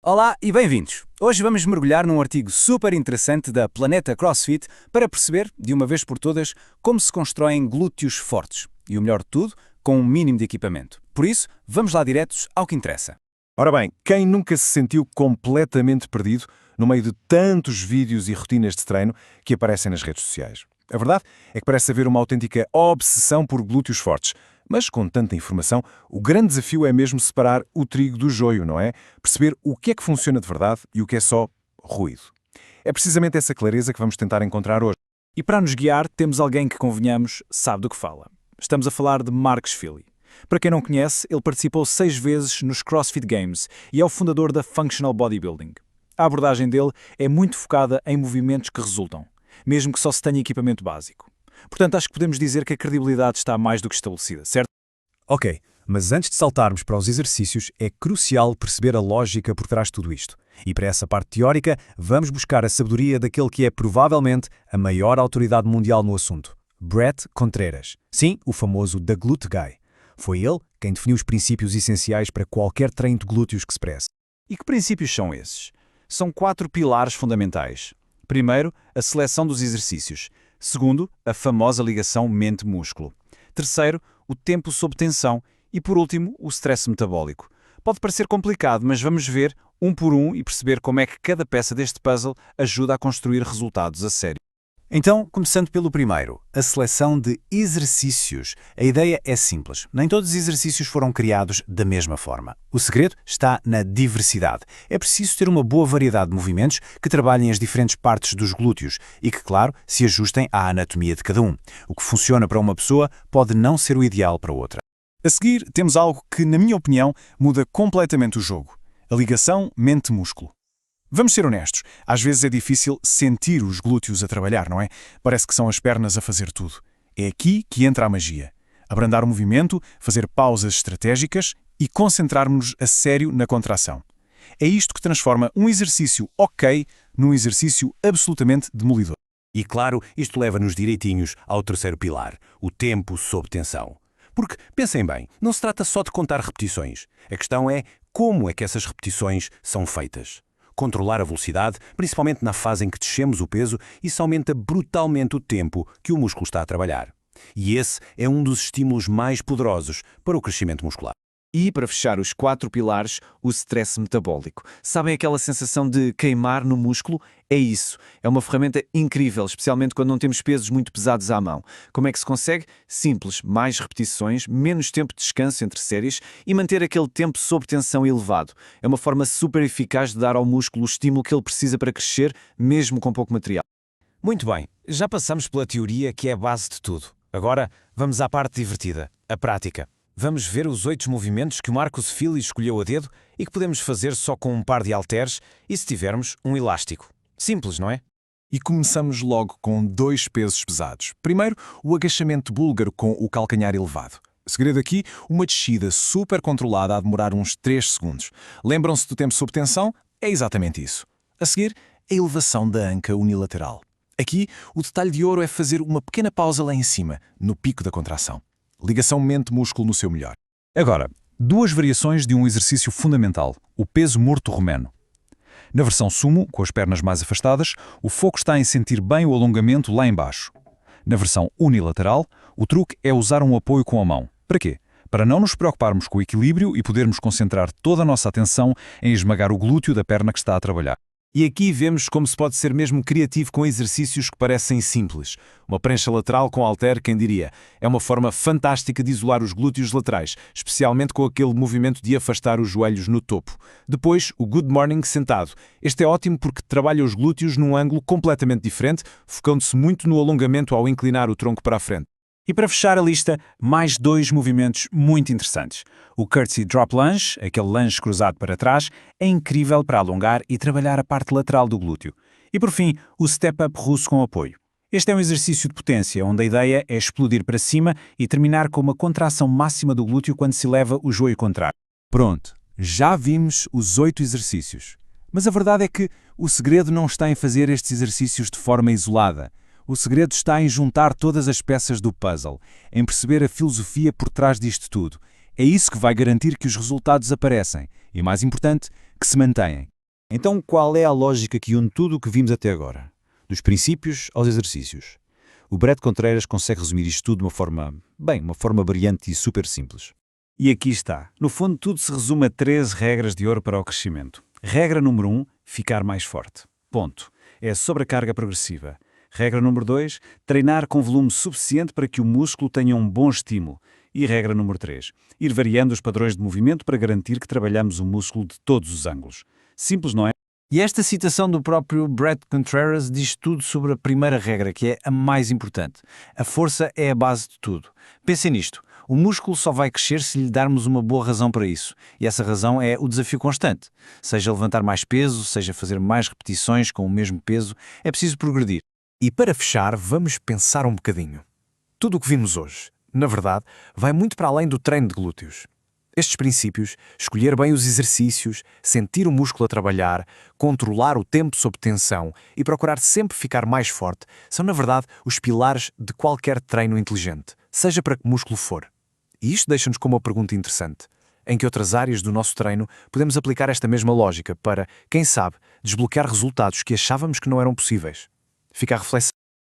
Olá e bem-vindos! Hoje vamos mergulhar num artigo super interessante da Planeta CrossFit para perceber, de uma vez por todas, como se constroem glúteos fortes. E o melhor de tudo, com um mínimo de equipamento. Por isso, vamos lá diretos ao que interessa. Ora bem, quem nunca se sentiu completamente perdido no meio de tantos vídeos e rotinas de treino que aparecem nas redes sociais? A verdade é que parece haver uma autêntica obsessão por glúteos fortes. Mas com tanta informação, o grande desafio é mesmo separar o trigo do joio, não é? Perceber o que é que funciona de verdade e o que é só ruído. É precisamente essa clareza que vamos tentar encontrar hoje. E para nos guiar, temos alguém que, convenhamos, sabe do que fala. Estamos a falar de Marcus Filly. Para quem não conhece, ele participou 6 vezes nos CrossFit Games e é o fundador da Functional Bodybuilding. A abordagem dele é muito focada em movimentos que resultam, mesmo que só se tenha equipamento básico. Portanto, acho que podemos dizer que a credibilidade está mais do que estabelecida, certo? Ok, mas antes de saltarmos para os exercícios, é crucial perceber a lógica por trás de tudo isto. E para essa parte teórica, vamos buscar a sabedoria daquele que é provavelmente a maior autoridade mundial no assunto, Bret Contreras. Sim, o famoso The Glute Guy. Foi ele quem definiu os princípios essenciais para qualquer treino de glúteos que se preze. E que princípios são esses? São 4 pilares fundamentais. Primeiro, a seleção dos exercícios. Segundo, a famosa ligação mente-músculo. Terceiro, o tempo sob tensão. E por último, o stress metabólico. Pode parecer complicado, mas vamos ver um por um e perceber como é que cada peça deste puzzle ajuda a construir resultados a sério. Então, começando pelo primeiro, a seleção de exercícios. A ideia é simples. Nem todos os exercícios foram criados da mesma forma. O segredo está na diversidade. É preciso ter uma boa variedade de movimentos que trabalhem as diferentes partes dos glúteos e que, claro, se ajustem à anatomia de cada um. O que funciona para uma pessoa pode não ser o ideal para outra. A seguir, temos algo que, na minha opinião, muda completamente o jogo. A ligação mente-músculo. Vamos ser honestos, às vezes é difícil sentir os glúteos a trabalhar, não é? Parece que são as pernas a fazer tudo. É aqui que entra a magia. Abrandar o movimento, fazer pausas estratégicas e concentrarmos-nos a sério na contração. É isto que transforma um exercício ok num exercício absolutamente demolidor. E claro, isto leva-nos direitinhos ao terceiro pilar, o tempo sob tensão. Porque, pensem bem, não se trata só de contar repetições. A questão é como é que essas repetições são feitas. Controlar a velocidade, principalmente na fase em que descemos o peso, isso aumenta brutalmente o tempo que o músculo está a trabalhar. E esse é um dos estímulos mais poderosos para o crescimento muscular. E, para fechar os 4 pilares, o stress metabólico. Sabem aquela sensação de queimar no músculo? É isso. É uma ferramenta incrível, especialmente quando não temos pesos muito pesados à mão. Como é que se consegue? Simples, mais repetições, menos tempo de descanso entre séries e manter aquele tempo sob tensão elevado. É uma forma super eficaz de dar ao músculo o estímulo que ele precisa para crescer, mesmo com pouco material. Muito bem, já passamos pela teoria que é a base de tudo. Agora, vamos à parte divertida, a prática. Vamos ver os 8 movimentos que o Marcus Filly escolheu a dedo e que podemos fazer só com um par de halteres e se tivermos um elástico. Simples, não é? E começamos logo com 2 pesos pesados. Primeiro, o agachamento búlgaro com o calcanhar elevado. Segredo aqui, uma descida super controlada a demorar uns 3 segundos. Lembram-se do tempo sob tensão? É exatamente isso. A seguir, a elevação da anca unilateral. Aqui, o detalhe de ouro é fazer uma pequena pausa lá em cima, no pico da contração. Ligação mente-músculo no seu melhor. Agora, 2 variações de um exercício fundamental, o peso morto romeno. Na versão sumo, com as pernas mais afastadas, o foco está em sentir bem o alongamento lá embaixo. Na versão unilateral, o truque é usar um apoio com a mão. Para quê? Para não nos preocuparmos com o equilíbrio e podermos concentrar toda a nossa atenção em esmagar o glúteo da perna que está a trabalhar. E aqui vemos como se pode ser mesmo criativo com exercícios que parecem simples. Uma prancha lateral com halter, quem diria? É uma forma fantástica de isolar os glúteos laterais, especialmente com aquele movimento de afastar os joelhos no topo. Depois, o Good Morning sentado. Este é ótimo porque trabalha os glúteos num ângulo completamente diferente, focando-se muito no alongamento ao inclinar o tronco para a frente. E para fechar a lista, mais 2 movimentos muito interessantes. O Curtsy Drop Lunge, aquele lunge cruzado para trás, é incrível para alongar e trabalhar a parte lateral do glúteo. E por fim, o Step Up russo com apoio. Este é um exercício de potência, onde a ideia é explodir para cima e terminar com uma contração máxima do glúteo quando se eleva o joelho contrário. Pronto, já vimos os 8 exercícios. Mas a verdade é que o segredo não está em fazer estes exercícios de forma isolada. O segredo está em juntar todas as peças do puzzle, em perceber a filosofia por trás disto tudo. É isso que vai garantir que os resultados aparecem e, mais importante, que se mantêm. Então, qual é a lógica que une tudo o que vimos até agora? Dos princípios aos exercícios. O Brett Contreras consegue resumir isto tudo de uma forma brilhante e super simples. E aqui está. No fundo, tudo se resume a 13 regras de ouro para o crescimento. Regra número 1, ficar mais forte. Ponto. É a sobrecarga progressiva. Regra número 2, treinar com volume suficiente para que o músculo tenha um bom estímulo. E regra número 3, ir variando os padrões de movimento para garantir que trabalhamos o músculo de todos os ângulos. Simples, não é? E esta citação do próprio Brett Contreras diz tudo sobre a primeira regra, que é a mais importante. A força é a base de tudo. Pensem nisto. O músculo só vai crescer se lhe darmos uma boa razão para isso. E essa razão é o desafio constante. Seja levantar mais peso, seja fazer mais repetições com o mesmo peso, é preciso progredir. E para fechar, vamos pensar um bocadinho. Tudo o que vimos hoje, na verdade, vai muito para além do treino de glúteos. Estes princípios, escolher bem os exercícios, sentir o músculo a trabalhar, controlar o tempo sob tensão e procurar sempre ficar mais forte, são, na verdade, os pilares de qualquer treino inteligente, seja para que músculo for. E isto deixa-nos com uma pergunta interessante. Em que outras áreas do nosso treino podemos aplicar esta mesma lógica para, quem sabe, desbloquear resultados que achávamos que não eram possíveis? Fica a reflexão.